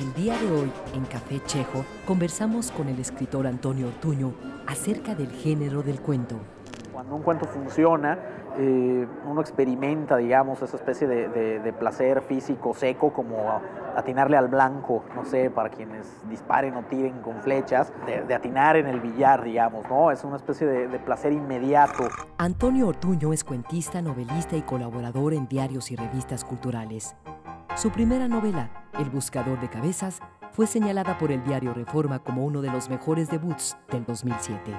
El día de hoy, en Café Chejo, conversamos con el escritor Antonio Ortuño acerca del género del cuento. Cuando un cuento funciona, uno experimenta, digamos, esa especie de placer físico seco, como atinarle al blanco, no sé, para quienes disparen o tiren con flechas, de atinar en el billar, digamos, ¿no? Es una especie de placer inmediato. Antonio Ortuño es cuentista, novelista y colaborador en diarios y revistas culturales. Su primera novela, El buscador de cabezas, fue señalada por el diario Reforma como uno de los mejores debuts del 2007.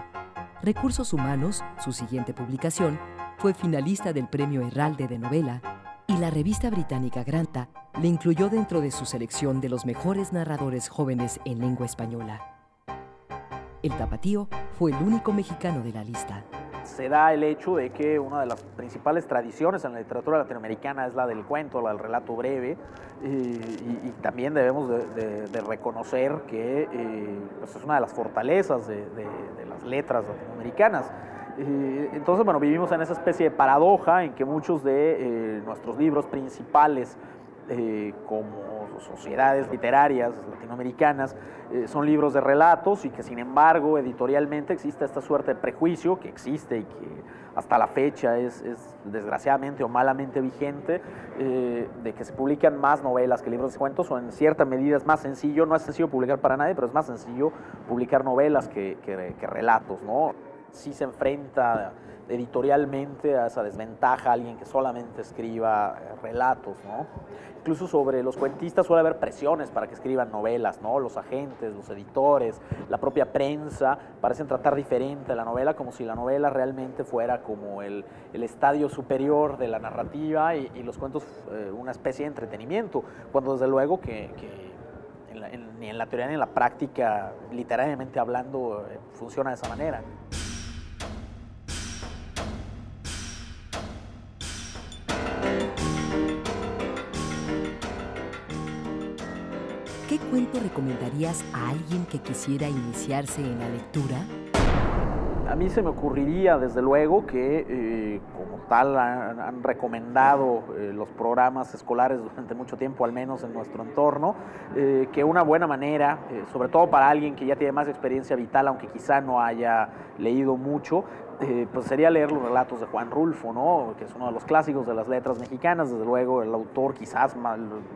Recursos Humanos, su siguiente publicación, fue finalista del Premio Herralde de Novela y la revista británica Granta le incluyó dentro de su selección de los mejores narradores jóvenes en lengua española. El Tapatío fue el único mexicano de la lista. Se da el hecho de que una de las principales tradiciones en la literatura latinoamericana es la del cuento, la del relato breve, y también debemos de reconocer que pues es una de las fortalezas de las letras latinoamericanas. Entonces, bueno, vivimos en esa especie de paradoja en que muchos de nuestros libros principales, como sociedades literarias latinoamericanas, son libros de relatos y que sin embargo editorialmente existe esta suerte de prejuicio que existe y que hasta la fecha es desgraciadamente o malamente vigente, de que se publican más novelas que libros de cuentos, o en cierta medida es más sencillo, no es sencillo publicar para nadie, pero es más sencillo publicar novelas que relatos, ¿no? Sí se enfrenta editorialmente a esa desventaja alguien que solamente escriba relatos, ¿no? Incluso sobre los cuentistas suele haber presiones para que escriban novelas, ¿no? Los agentes, los editores, la propia prensa parecen tratar diferente a la novela, como si la novela realmente fuera como el estadio superior de la narrativa y los cuentos una especie de entretenimiento, cuando desde luego que ni en la teoría ni en la práctica, literariamente hablando, funciona de esa manera. ¿Qué cuento recomendarías a alguien que quisiera iniciarse en la lectura? A mí se me ocurriría, desde luego, que como tal han recomendado los programas escolares durante mucho tiempo, al menos en nuestro entorno, que una buena manera, sobre todo para alguien que ya tiene más experiencia vital, aunque quizá no haya leído mucho, pues sería leer los relatos de Juan Rulfo, ¿no? Que es uno de los clásicos de las letras mexicanas, desde luego el autor quizás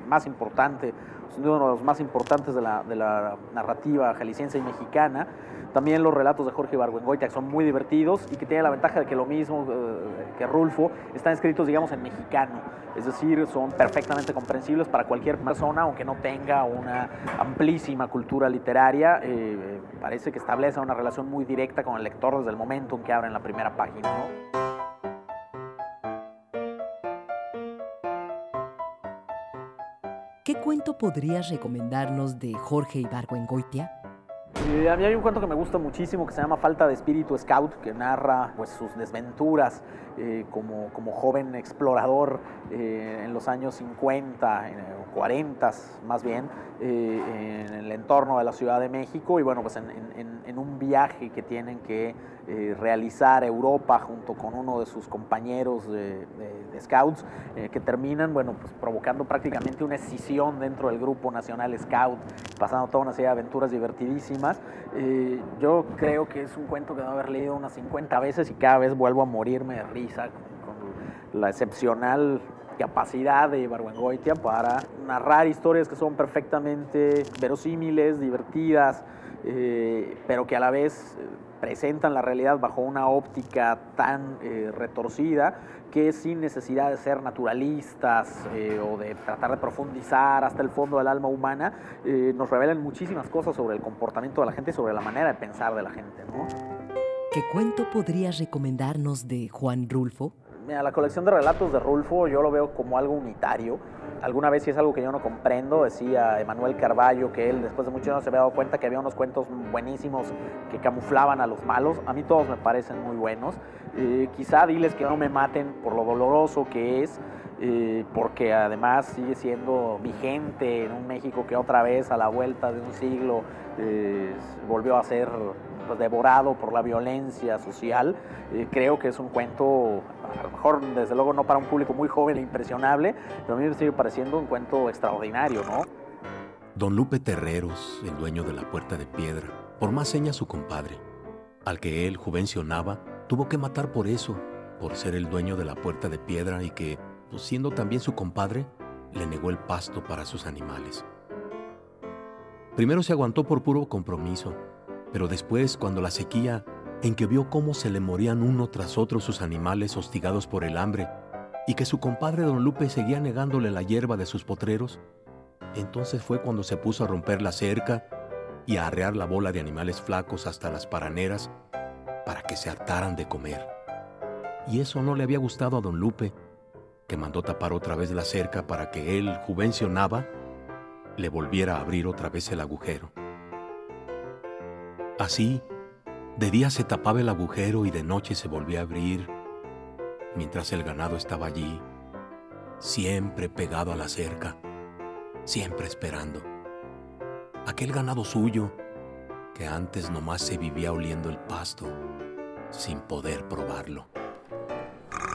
más importante, uno de los más importantes de la narrativa jalisciense y mexicana. También los relatos de Jorge Ibargüengoitia, que son muy divertidos y que tienen la ventaja de que lo mismo que Rulfo, están escritos, digamos, en mexicano. Es decir, son perfectamente comprensibles para cualquier persona, aunque no tenga una amplísima cultura literaria. Parece que establece una relación muy directa con el lector desde el momento en que abren la primera página, ¿no? ¿Qué cuento podrías recomendarnos de Jorge Ibargüengoitia? A mí hay un cuento que me gusta muchísimo que se llama Falta de espíritu scout, que narra pues, sus desventuras como joven explorador en los años 50, 40 más bien, en el entorno de la Ciudad de México, y bueno, pues en un viaje que tienen que realizar Europa junto con uno de sus compañeros de scouts, que terminan, bueno, pues provocando prácticamente una escisión dentro del grupo nacional scout, pasando toda una serie de aventuras divertidísimas. Yo creo que es un cuento que debo haber leído unas 50 veces y cada vez vuelvo a morirme de risa con la excepcional capacidad de Ibargüengoitia para narrar historias que son perfectamente verosímiles, divertidas, pero que a la vez presentan la realidad bajo una óptica tan retorcida que sin necesidad de ser naturalistas o de tratar de profundizar hasta el fondo del alma humana, nos revelan muchísimas cosas sobre el comportamiento de la gente y sobre la manera de pensar de la gente, ¿no? ¿Qué cuento podrías recomendarnos de Juan Rulfo? Mira, la colección de relatos de Rulfo yo lo veo como algo unitario. Alguna vez, si es algo que yo no comprendo, decía Emanuel Carballo que él después de muchos años se había dado cuenta que había unos cuentos buenísimos que camuflaban a los malos. A mí todos me parecen muy buenos. Quizá diles que no me maten por lo doloroso que es, porque además sigue siendo vigente en un México que otra vez a la vuelta de un siglo volvió a ser pues, devorado por la violencia social. Creo que es un cuento, a lo mejor desde luego no para un público muy joven e impresionable, pero a mí me sigue pareciendo un cuento extraordinario, ¿no? Don Lupe Terreros, el dueño de la Puerta de Piedra, por más señas su compadre, al que él juvencionaba, tuvo que matar por eso, por ser el dueño de la Puerta de Piedra y que, pues, siendo también su compadre, le negó el pasto para sus animales. Primero se aguantó por puro compromiso, pero después, cuando la sequía, en que vio cómo se le morían uno tras otro sus animales hostigados por el hambre y que su compadre Don Lupe seguía negándole la hierba de sus potreros, entonces fue cuando se puso a romper la cerca y a arrear la bola de animales flacos hasta las paraneras para que se hartaran de comer. Y eso no le había gustado a Don Lupe, que mandó tapar otra vez la cerca para que él, juvencionaba, le volviera a abrir otra vez el agujero. Así, de día se tapaba el agujero y de noche se volvía a abrir, mientras el ganado estaba allí, siempre pegado a la cerca, siempre esperando. Aquel ganado suyo, que antes nomás se vivía oliendo el pasto, sin poder probarlo.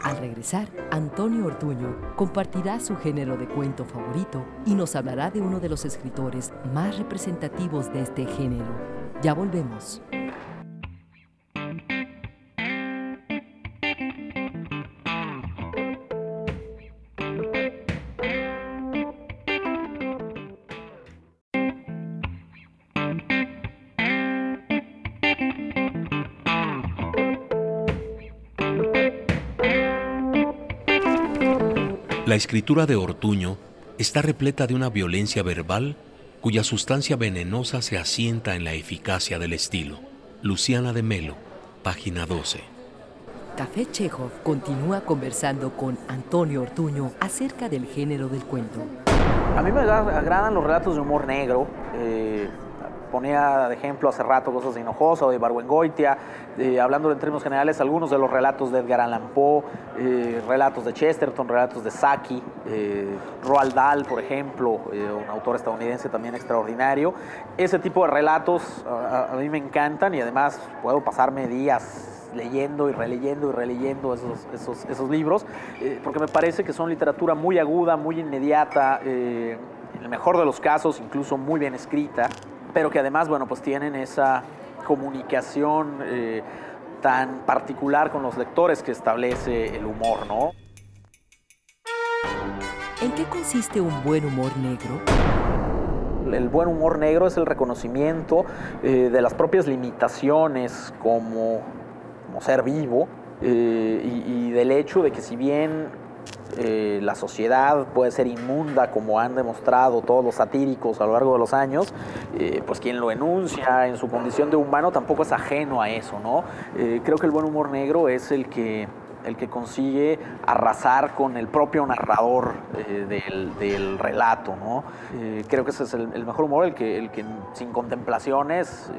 Al regresar, Antonio Ortuño compartirá su género de cuento favorito y nos hablará de uno de los escritores más representativos de este género. Ya volvemos. La escritura de Ortuño está repleta de una violencia verbal cuya sustancia venenosa se asienta en la eficacia del estilo. Luciana de Melo, página 12. Café Chekhov continúa conversando con Antonio Ortuño acerca del género del cuento. A mí me agradan los relatos de humor negro. Ponía de ejemplo hace rato cosas de Hinojosa o de Ibargüengoitia, hablando en términos generales algunos de los relatos de Edgar Allan Poe, relatos de Chesterton, relatos de Saki, Roald Dahl, por ejemplo, un autor estadounidense también extraordinario. Ese tipo de relatos a mí me encantan y además puedo pasarme días leyendo y releyendo esos libros, porque me parece que son literatura muy aguda, muy inmediata, en el mejor de los casos incluso muy bien escrita, pero que además, bueno, pues tienen esa comunicación tan particular con los lectores que establece el humor, ¿no? ¿En qué consiste un buen humor negro? El buen humor negro es el reconocimiento de las propias limitaciones como ser vivo y del hecho de que si bien la sociedad puede ser inmunda, como han demostrado todos los satíricos a lo largo de los años, pues quien lo enuncia en su condición de humano tampoco es ajeno a eso, ¿no? Creo que el buen humor negro es el que consigue arrasar con el propio narrador del relato, ¿no? Creo que ese es el mejor humor, el que sin contemplaciones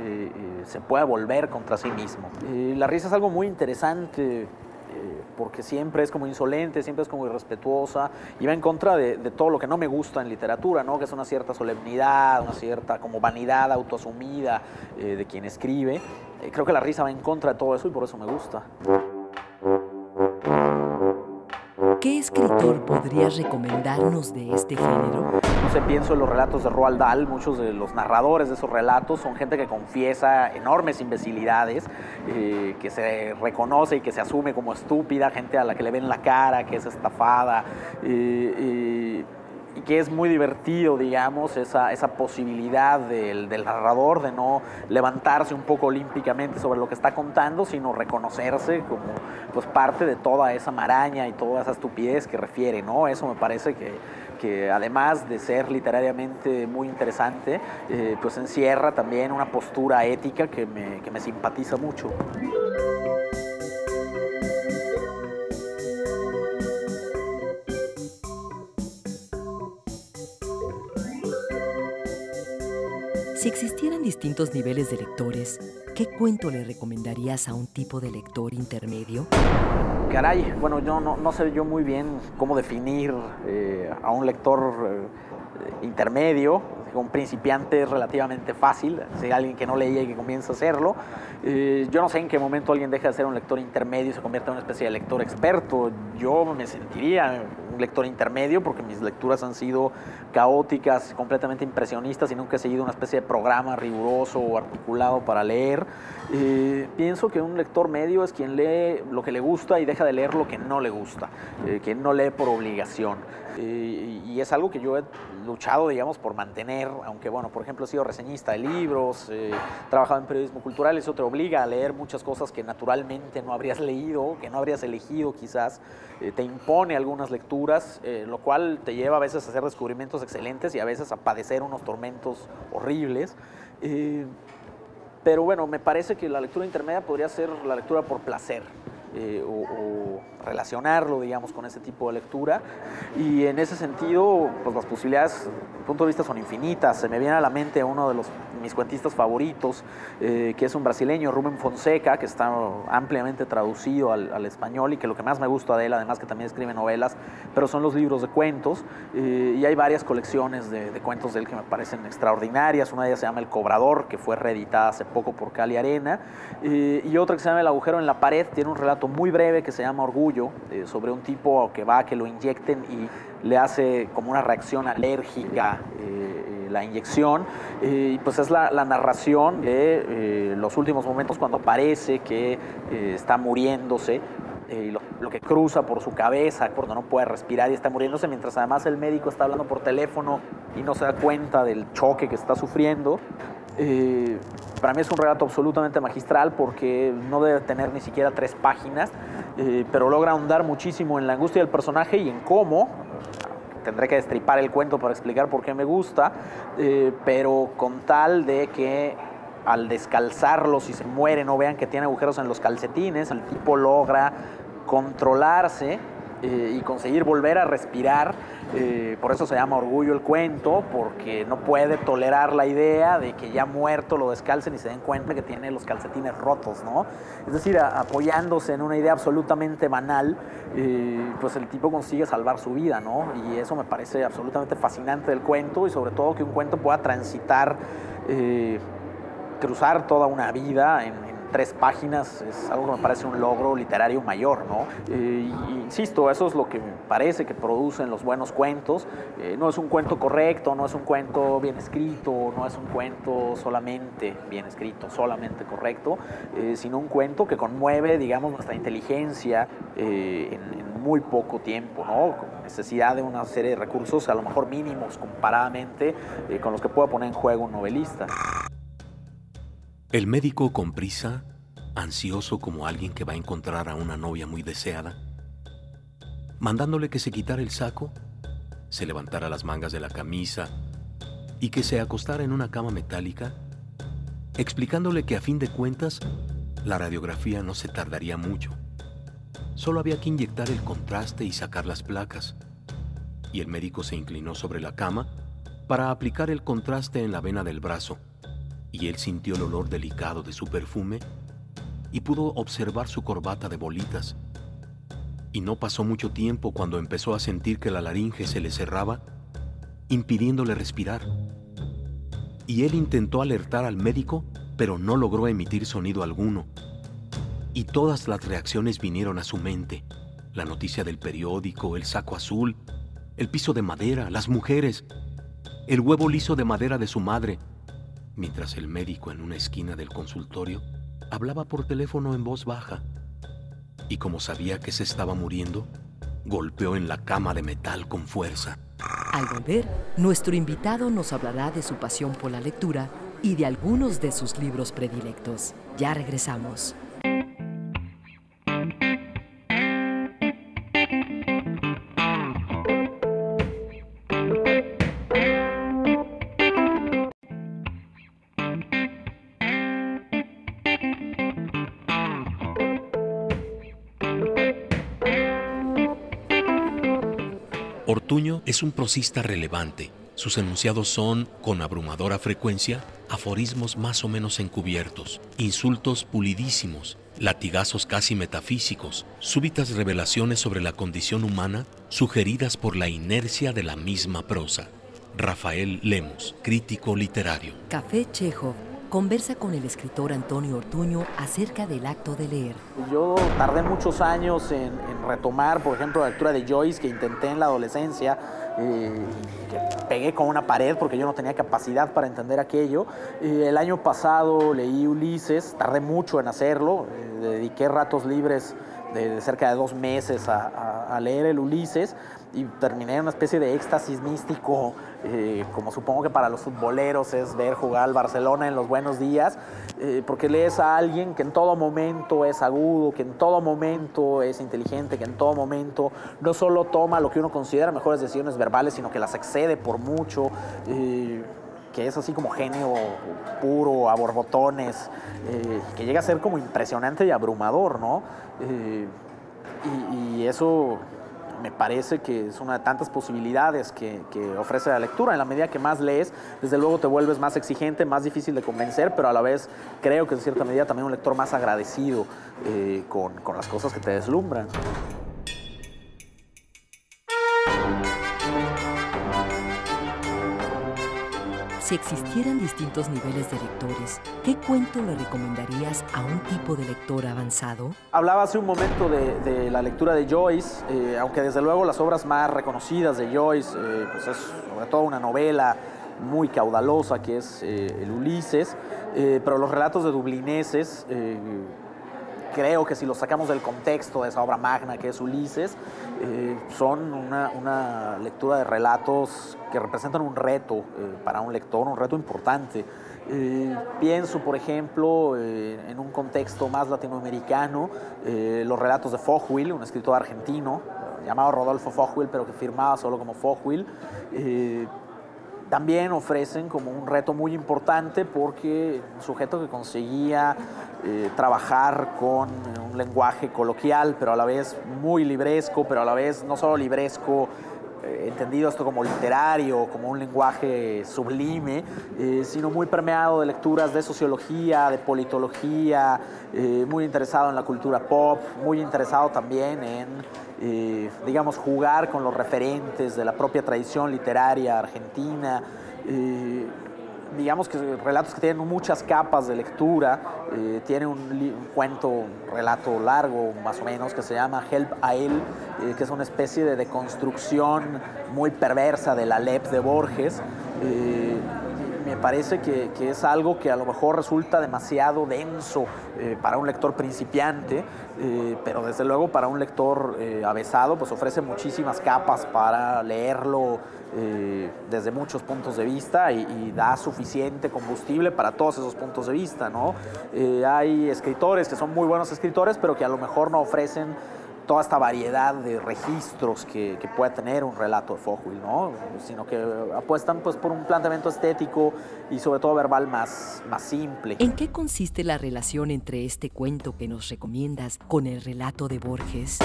se puede volver contra sí mismo. La risa es algo muy interesante, porque siempre es como insolente, siempre es como irrespetuosa y va en contra de todo lo que no me gusta en literatura, ¿no? Que es una cierta solemnidad, una cierta como vanidad autoasumida de quien escribe. Creo que la risa va en contra de todo eso y por eso me gusta. ¿Qué escritor podrías recomendarnos de este género? No sé, pienso en los relatos de Roald Dahl. Muchos de los narradores de esos relatos son gente que confiesa enormes imbecilidades, que se reconoce y que se asume como estúpida, gente a la que le ven la cara, que es estafada, y que es muy divertido, digamos, esa posibilidad del narrador de no levantarse un poco olímpicamente sobre lo que está contando, sino reconocerse como pues parte de toda esa maraña y toda esa estupidez que refiere, ¿no? Eso me parece que además de ser literariamente muy interesante, pues encierra también una postura ética que me simpatiza mucho. Si existieran distintos niveles de lectores, ¿qué cuento le recomendarías a un tipo de lector intermedio? Caray, bueno, yo no sé yo muy bien cómo definir a un lector intermedio. un principiante es relativamente fácil, si hay alguien que no leía y que comienza a hacerlo. Yo no sé en qué momento alguien deja de ser un lector intermedio y se convierte en una especie de lector experto. Yo me sentiría un lector intermedio porque mis lecturas han sido caóticas, completamente impresionistas y nunca he seguido una especie de programa riguroso o articulado para leer. Pienso que un lector medio es quien lee lo que le gusta y deja de leer lo que no le gusta, quien no lee por obligación. Y es algo que yo he luchado, digamos, por mantener, aunque, bueno, por ejemplo, he sido reseñista de libros, he trabajado en periodismo cultural, eso te obliga a leer muchas cosas que naturalmente no habrías leído, que no habrías elegido quizás, te impone algunas lecturas, lo cual te lleva a veces a hacer descubrimientos excelentes y a veces a padecer unos tormentos horribles. Pero bueno, me parece que la lectura intermedia podría ser la lectura por placer. O relacionarlo, digamos, con ese tipo de lectura, y en ese sentido, pues las posibilidades, desde mi punto de vista, son infinitas. Se me viene a la mente uno de mis cuentistas favoritos, que es un brasileño, Rubén Fonseca, que está ampliamente traducido al español, y que lo que más me gusta de él, además que también escribe novelas, pero son los libros de cuentos, y hay varias colecciones de cuentos de él que me parecen extraordinarias. Una de ellas se llama El Cobrador, que fue reeditada hace poco por Cali Arena, y otra que se llama El Agujero en la Pared. Tiene un relato muy breve que se llama Orgullo, sobre un tipo que va a que lo inyecten y le hace como una reacción alérgica la inyección, y pues es la narración de los últimos momentos cuando parece que está muriéndose, lo que cruza por su cabeza cuando no puede respirar y está muriéndose, mientras además el médico está hablando por teléfono y no se da cuenta del choque que está sufriendo. Para mí es un relato absolutamente magistral porque no debe tener ni siquiera 3 páginas, pero logra ahondar muchísimo en la angustia del personaje y en cómo, tendré que destripar el cuento para explicar por qué me gusta, pero con tal de que al descalzarlo, si se muere, no vean que tiene agujeros en los calcetines, el tipo logra controlarse y conseguir volver a respirar. Por eso se llama Orgullo el cuento, porque no puede tolerar la idea de que ya muerto lo descalcen y se den cuenta que tiene los calcetines rotos, ¿no? Es decir, apoyándose en una idea absolutamente banal, pues el tipo consigue salvar su vida, ¿no? Y eso me parece absolutamente fascinante del cuento, y sobre todo que un cuento pueda transitar, cruzar toda una vida en 3 páginas, es algo que me parece un logro literario mayor, ¿no? Insisto, eso es lo que me parece que producen los buenos cuentos. No es un cuento correcto, no es un cuento bien escrito, no es un cuento solamente bien escrito, solamente correcto, sino un cuento que conmueve, digamos, nuestra inteligencia en muy poco tiempo, ¿no? Con necesidad de una serie de recursos a lo mejor mínimos comparadamente con los que pueda poner en juego un novelista. El médico, con prisa, ansioso como alguien que va a encontrar a una novia muy deseada, mandándole que se quitara el saco, se levantara las mangas de la camisa y que se acostara en una cama metálica, explicándole que a fin de cuentas la radiografía no se tardaría mucho. Solo había que inyectar el contraste y sacar las placas. Y el médico se inclinó sobre la cama para aplicar el contraste en la vena del brazo, y él sintió el olor delicado de su perfume y pudo observar su corbata de bolitas. Y no pasó mucho tiempo cuando empezó a sentir que la laringe se le cerraba, impidiéndole respirar. Y él intentó alertar al médico, pero no logró emitir sonido alguno. Y todas las reacciones vinieron a su mente: la noticia del periódico, el saco azul, el piso de madera, las mujeres, el huevo liso de madera de su madre, mientras el médico en una esquina del consultorio hablaba por teléfono en voz baja. Y como sabía que se estaba muriendo, golpeó en la cama de metal con fuerza. Al volver, nuestro invitado nos hablará de su pasión por la lectura y de algunos de sus libros predilectos. Ya regresamos. Ortuño es un prosista relevante. Sus enunciados son, con abrumadora frecuencia, aforismos más o menos encubiertos, insultos pulidísimos, latigazos casi metafísicos, súbitas revelaciones sobre la condición humana sugeridas por la inercia de la misma prosa. Rafael Lemus, crítico literario. Café Chekhov conversa con el escritor Antonio Ortuño acerca del acto de leer. Yo tardé muchos años en retomar, por ejemplo, la lectura de Joyce, que intenté en la adolescencia, que pegué con una pared porque yo no tenía capacidad para entender aquello. El año pasado leí Ulises, tardé mucho en hacerlo, dediqué ratos libres de cerca de 2 meses a leer el Ulises y terminé en una especie de éxtasis místico, como supongo que para los futboleros es ver jugar al Barcelona en los buenos días, porque lees a alguien que en todo momento es agudo, que en todo momento es inteligente, que en todo momento no solo toma lo que uno considera mejores decisiones verbales, sino que las excede por mucho, que es así como genio puro, a borbotones, que llega a ser como impresionante y abrumador, ¿no? Y eso me parece que es una de tantas posibilidades que ofrece la lectura. En la medida que más lees, desde luego te vuelves más exigente, más difícil de convencer, pero a la vez creo que en cierta medida también un lector más agradecido con las cosas que te deslumbran. Si existieran distintos niveles de lectores, ¿qué cuento le recomendarías a un tipo de lector avanzado? Hablaba hace un momento de la lectura de Joyce, aunque desde luego las obras más reconocidas de Joyce, pues es sobre todo una novela muy caudalosa que es el Ulises, pero los relatos de dublineses, creo que si los sacamos del contexto de esa obra magna que es Ulises, son una lectura de relatos que representan un reto para un lector, un reto importante. Pienso, por ejemplo, en un contexto más latinoamericano, los relatos de Fochwil, un escritor argentino, llamado Rodolfo Fochwil, pero que firmaba solo como Fochwil. También ofrecen como un reto muy importante porque un sujeto que conseguía trabajar con un lenguaje coloquial, pero a la vez muy libresco, pero a la vez no solo libresco, entendido esto como literario, como un lenguaje sublime, sino muy permeado de lecturas de sociología, de politología, muy interesado en la cultura pop, muy interesado también en, digamos, jugar con los referentes de la propia tradición literaria argentina, digamos que relatos que tienen muchas capas de lectura. Tiene un cuento, un relato largo más o menos, que se llama Help a él, que es una especie de deconstrucción muy perversa de la Alep de Borges. Me parece que es algo que a lo mejor resulta demasiado denso para un lector principiante, pero desde luego para un lector avezado pues ofrece muchísimas capas para leerlo desde muchos puntos de vista y da suficiente combustible para todos esos puntos de vista, ¿no? Hay escritores que son muy buenos escritores, pero que a lo mejor no ofrecen toda esta variedad de registros que puede tener un relato de Fochwil, ¿no? Sino que apuestan pues por un planteamiento estético y sobre todo verbal más simple. ¿En qué consiste la relación entre este cuento que nos recomiendas con el relato de Borges?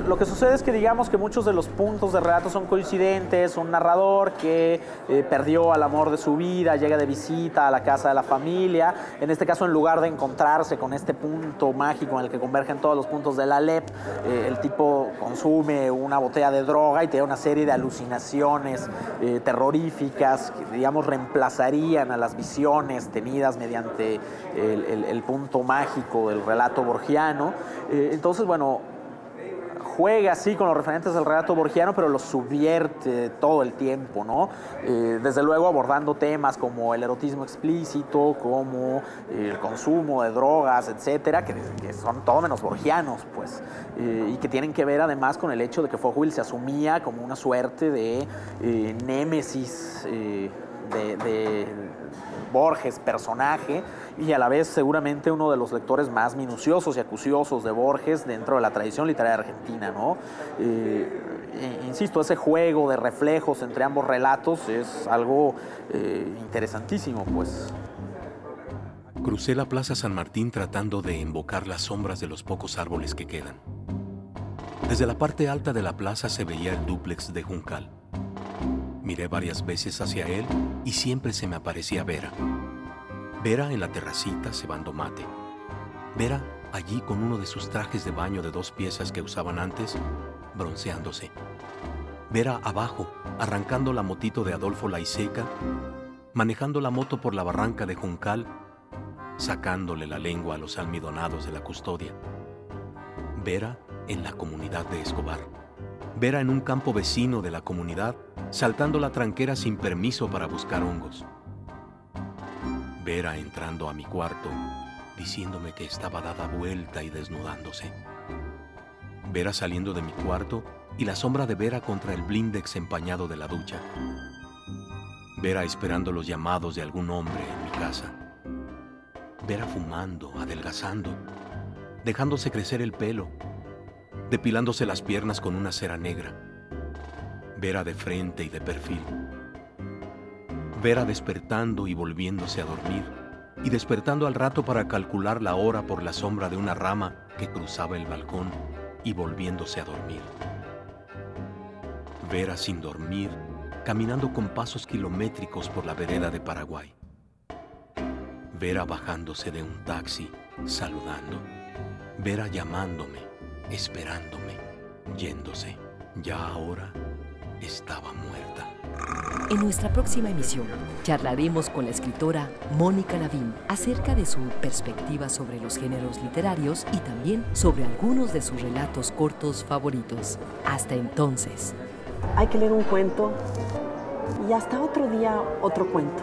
Lo que sucede es que digamos que muchos de los puntos de relato son coincidentes. Un narrador que perdió al amor de su vida, llega de visita a la casa de la familia. En este caso, en lugar de encontrarse con este punto mágico en el que convergen todos los puntos de la Alep, el tipo consume una botella de droga y tiene una serie de alucinaciones terroríficas que, digamos, reemplazarían a las visiones tenidas mediante el punto mágico del relato borgiano. Entonces, bueno, juega así con los referentes del relato borgiano, pero los subvierte todo el tiempo, ¿no? Desde luego abordando temas como el erotismo explícito, como el consumo de drogas, etcétera, que son todo menos borgianos, pues, y que tienen que ver además con el hecho de que Fochwil se asumía como una suerte de némesis de Borges, personaje, y a la vez seguramente uno de los lectores más minuciosos y acuciosos de Borges dentro de la tradición literaria argentina, ¿no? Insisto, ese juego de reflejos entre ambos relatos es algo interesantísimo, pues. Crucé la Plaza San Martín tratando de invocar las sombras de los pocos árboles que quedan. Desde la parte alta de la plaza se veía el dúplex de Juncal. Miré varias veces hacia él y siempre se me aparecía Vera. Vera en la terracita cebando mate. Vera allí con uno de sus trajes de baño de 2 piezas que usaban antes, bronceándose. Vera abajo, arrancando la motito de Adolfo Laiseca, manejando la moto por la barranca de Juncal, sacándole la lengua a los almidonados de la custodia. Vera en la comunidad de Escobar. Vera en un campo vecino de la comunidad, saltando la tranquera sin permiso para buscar hongos. Vera entrando a mi cuarto, diciéndome que estaba dada vuelta y desnudándose. Vera saliendo de mi cuarto y la sombra de Vera contra el blindex empañado de la ducha. Vera esperando los llamados de algún hombre en mi casa. Vera fumando, adelgazando, dejándose crecer el pelo, depilándose las piernas con una cera negra. Vera de frente y de perfil. Vera despertando y volviéndose a dormir, y despertando al rato para calcular la hora por la sombra de una rama que cruzaba el balcón y volviéndose a dormir. Vera sin dormir, caminando con pasos kilométricos por la vereda de Paraguay. Vera bajándose de un taxi, saludando. Vera llamándome, esperándome, yéndose. Ya ahora estaba muerta. En nuestra próxima emisión charlaremos con la escritora Mónica Lavín acerca de su perspectiva sobre los géneros literarios y también sobre algunos de sus relatos cortos favoritos. Hasta entonces. Hay que leer un cuento y hasta otro día otro cuento.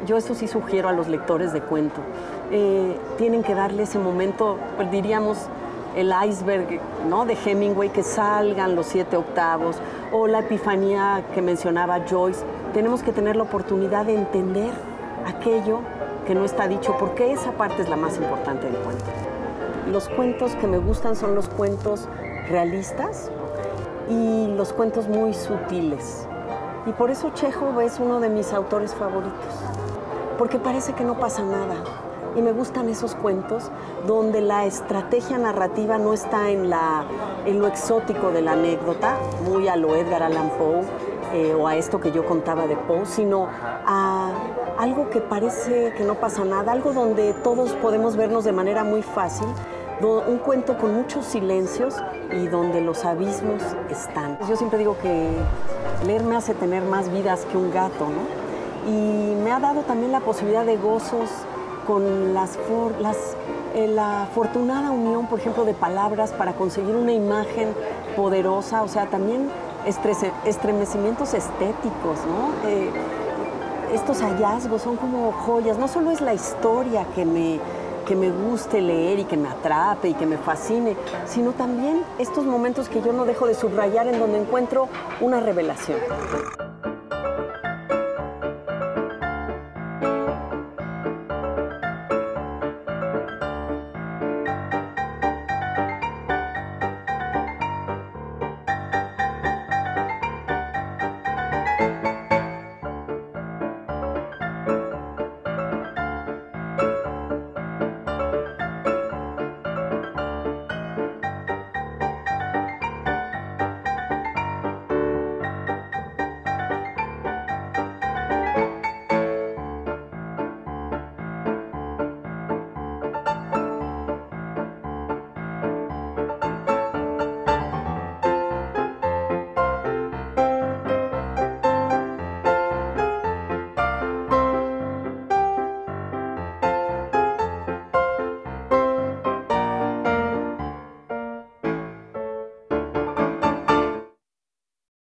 Yo eso sí sugiero a los lectores de cuento. Tienen que darle ese momento, pues diríamos, el iceberg, ¿no?, de Hemingway, que salgan los 7 octavos, o la epifanía que mencionaba Joyce. Tenemos que tener la oportunidad de entender aquello que no está dicho, porque esa parte es la más importante del cuento. Los cuentos que me gustan son los cuentos realistas y los cuentos muy sutiles. Y por eso Chekhov es uno de mis autores favoritos, porque parece que no pasa nada. Y me gustan esos cuentos donde la estrategia narrativa no está en lo exótico de la anécdota, muy a lo Edgar Allan Poe o a esto que yo contaba de Poe, sino a algo que parece que no pasa nada, algo donde todos podemos vernos de manera muy fácil, un cuento con muchos silencios y donde los abismos están. Yo siempre digo que leer me hace tener más vidas que un gato, ¿no? Y me ha dado también la posibilidad de gozos con la afortunada unión, por ejemplo, de palabras para conseguir una imagen poderosa, o sea, también estremecimientos estéticos, ¿no? Estos hallazgos son como joyas. No solo es la historia que me guste leer y que me atrape y que me fascine, sino también estos momentos que yo no dejo de subrayar en donde encuentro una revelación.